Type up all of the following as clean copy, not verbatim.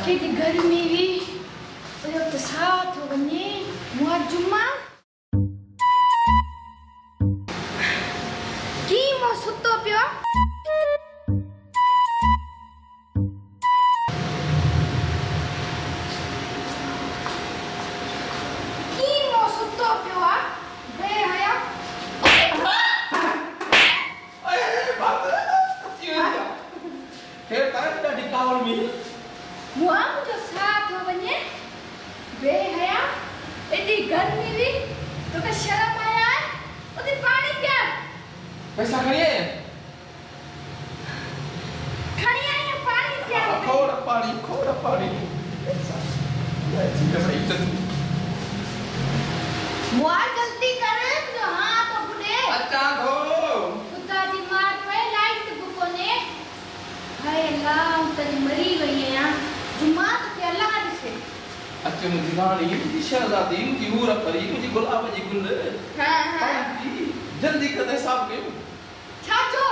केॾी गर्मी हुई उहो त साह थो वञे मुआ जुमा की मां सुतो पियो पैसा खड़िए पानी पिया खोड़ा पानी ये ठीक है सही चल मुआ जल्दी करे तो हां तो बुढ़े अच्छा धो खुदा दी मार पे लाइट बुको ने हाय अल्लाह तेरी मरी गई है यार जुम्मा तो के अल्लाह से अच्छा मुझे गाड़ी मुझे शहजादी मुझे पूरा परी मुझे गुलाब जी गुल हां जल्दी कर साहब के छाजो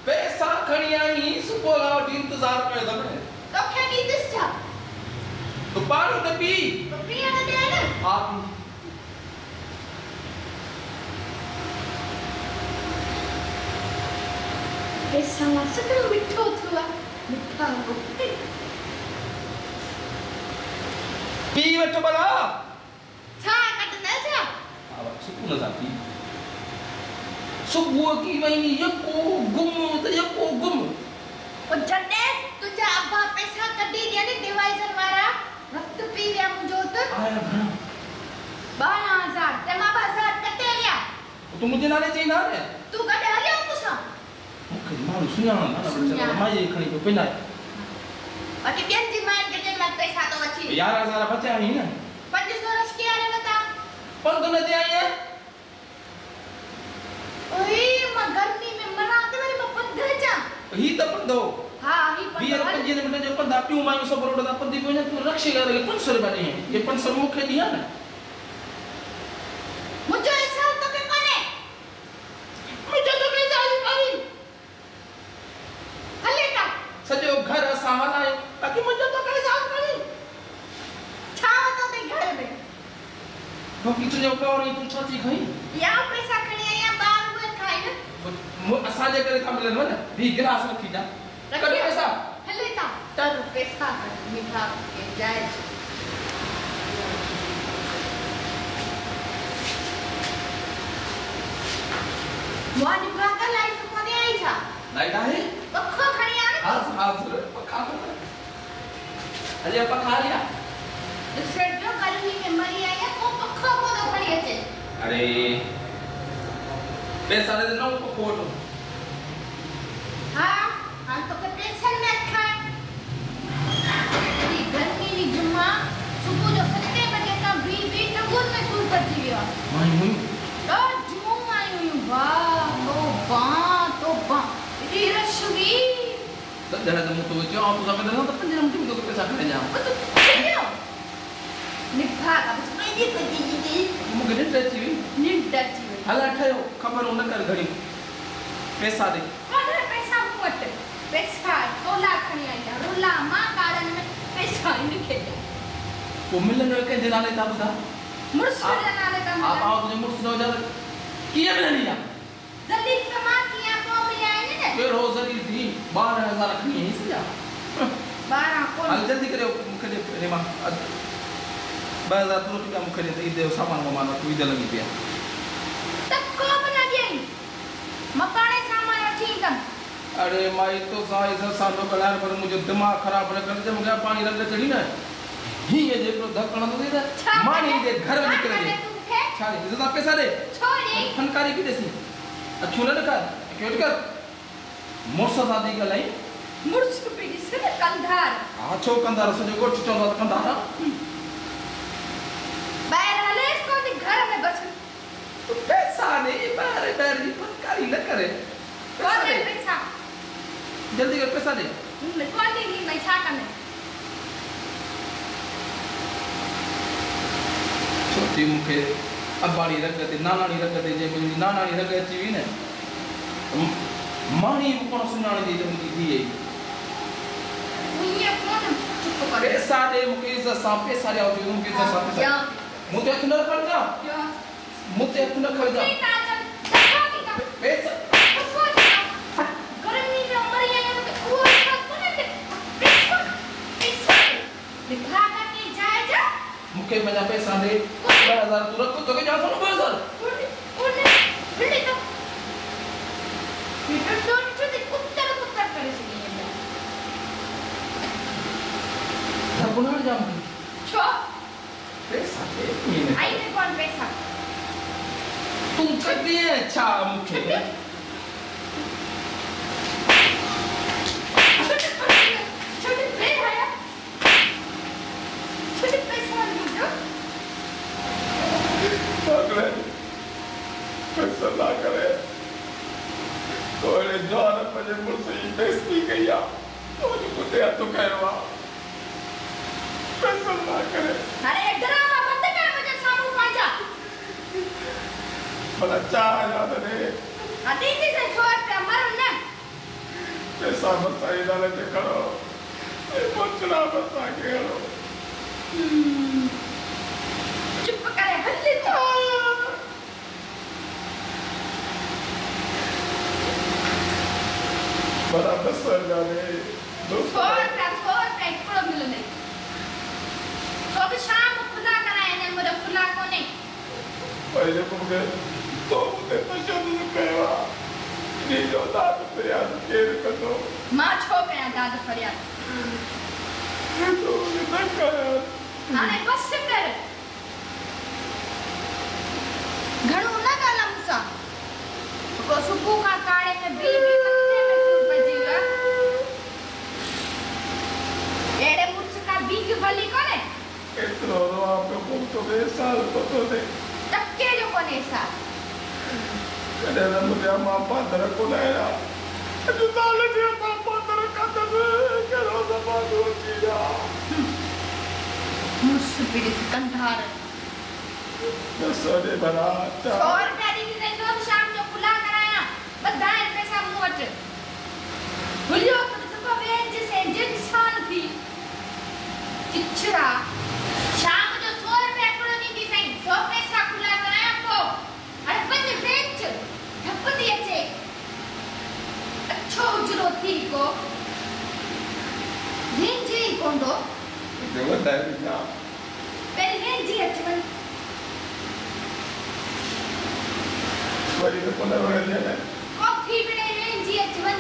पैसा खणी आई सुबह का इंतजार पे दमे तो खेनी दिस छा तो पानी तो पी ना दे ना आप पैसा सकरो मिठो थुआ मिठा हो पी वठो बला छा कटना छा अब सुकून जाती सुबह की वही यको गुम और जडे तुझा अब्बा पैसा कडी दिया ने डिवाइजर वाला वक्त पी गया मुझो तो आया घणा 12000 ते मां 1000 कटे लिया तो मुझे नाले चाहिए ना रे तू कटे हलियो मुसा मुखे मारू सुना ना चलो माई खणी को पेना अटे बेन जी मान के मैं पैसा तो अच्छी 11000 बचा नहीं ना 500 रस के आने बता पंद न दे आई है ओए मां गर्मी में मरा ते मेरी मां पंद जा ही तो पंदो हां ही पंद बीर पंजे मिनट जो पंदा पियो मायो सब रोड दा पंदी को तू रक्षे कर 500 रुपया नहीं ये 500 मुखे दिया ना मुझे ऐसा तो के कोने मुझे तो के जाई करी हले का सजो घर सावला है ताकि मुझे तो के जाई करी छा तो ते घर में बाकी तुझे का और तू छाती खाई या पैसा खणी आया बार में खाई ना असा जे करे काम लेनो ना भी गिलास रखी जा कभी पैसा हले ता तर पैसा मिठा के जाए मोनी भागा लाइट कोने आई था लाइट आहे पक्का खणी आने हां पक्का अरे पक्का लिया दूसरे जो गर्मी में मरी आई है वो पक्का को तो खड़ी है अरे पैसा दे ना को कोट हां हम तो के पैसा में रखा ये गर्मी नी जुम्मा सुबह जो 7 बजे का भी टगुन में सूट कर दिया माई हुई तो जुम आई हुई वाह तो बा इतनी रशवी तो जरा तुम तो जो आप तो कर दो तो पंजे हम तुमको पैसा खा जा तो क्यों निभा का बस मैं ये कर दी मुझे नहीं डरती हला ठयो खबर न कर घड़ी पैसा दे अरे पैसा मत पैसा तोला खणी आई रोला मां गार्डन में पैसा नहीं खेला वो मिलने के दिन आले ता बुदा मुर्स नाले ता आप आओ तुझे मुर्स 2000 किए मिलनी ना जल्दी कमा किया को मिल आए ने फिर हो जरी थी 12000 रखनी है इसे जा 12 को हाल जल्दी करे मुखे दे रे मां 2000 रुपया मुखे दे दे सामान मानो तू इधर लगी पिया तब को बना दिया मकाने सामान ठीक है अरे माई तो साई सालो कलार पर मुझे दिमाग खराब न कर जब गया पानी लग चढ़ी ना ही ये जेको धक्कण तो दे मानी दे घर में निकल दे छाले इतना पैसा दे छोड़े फनकारी की देसी अखियों न कर क्यों कर मोरसा शादी का लाई मुर्स पे से कंधार आछो कंधार से जो गोठ चोंदा कंधार बाहर हले इसको घर में बस तो पैसा नहीं बाहर डरी फनकारी न करे कौन दे पैसा जल्दी कर पैसा दे कौन देगी मैं छा करने छोटी मुखे अब्बाड़ी रखते नानानी रखते जे मुझी नानानी रखती हुई ने मानी को सुनाने दी मुझी थी मुझे कौन चुप पैसा दे मुके इज्जत सा पैसा ले आओ मुके इज्जत सा पैसा मुते तू न कर जा मुते तू न कर जा पैसा गर्मी में मर गया तो वो लिखा करके जाए जा मुके मजा पैसा दे 2000 तू रख तो के जा सुनो 2000 बिल्ली तो ये तो छोटे कुत्ते करे से पुनः जाम छो पैसा दे आई में कौन पैसा तुम छदी है अच्छा मुखे छोटे पे है छोटे पैसा नहीं दो अगले पैसा ना करे कोई जान पजे मुझसे बेइज्जती किया तो मुझे तो कहवा पैसा ना करे अरे ड्रामा बंद कर मुझे सामू पाजा भला चाह याद रे अतीति से छोड़ पे मर ना पैसा बताई डाले ते करो ये पचना बता के करो चुप करे हल्ले तो बड़ा बसर जाने छोड़ पे इतना मिलने तो अभी शाम को खुला कराए ने मुझे खुला को नहीं पहले मुझे तो मुझे तो शब्द कहवा नहीं जो दाद फरियाद केर करो मां छो पे दाद फरियाद तो न कर हाने बस कर घणो न गाला मुसा को सुबह का काड़े में बीबी मत्थे में सूर बजेगा एड़े मुर्च का बीक भली कोने इतना रो आपको तो साल तो दे टक्के जो कोने सा कदे न मुझे मां पादर को लाया जो साल जे मां पादर का दे करो दबा दो जीरा मुस पीड़े से कंधार दसरे भरा और गाड़ी ने जो शाम जो खुला कराया बधाए पैसा मुवट भूलियो तो सब वेंज से इंसान थी चिचरा शाम जो 100 रुपया करो नी थी सही 100 पैसा खुला कराया को अरे बंद वेंच धपती अचे अच्छो उजरो थी को रेंजी कोंडो जो बताए ना पहले रेंजी अचवन वरी को न वणे कॉफी बने रेंजी अचवन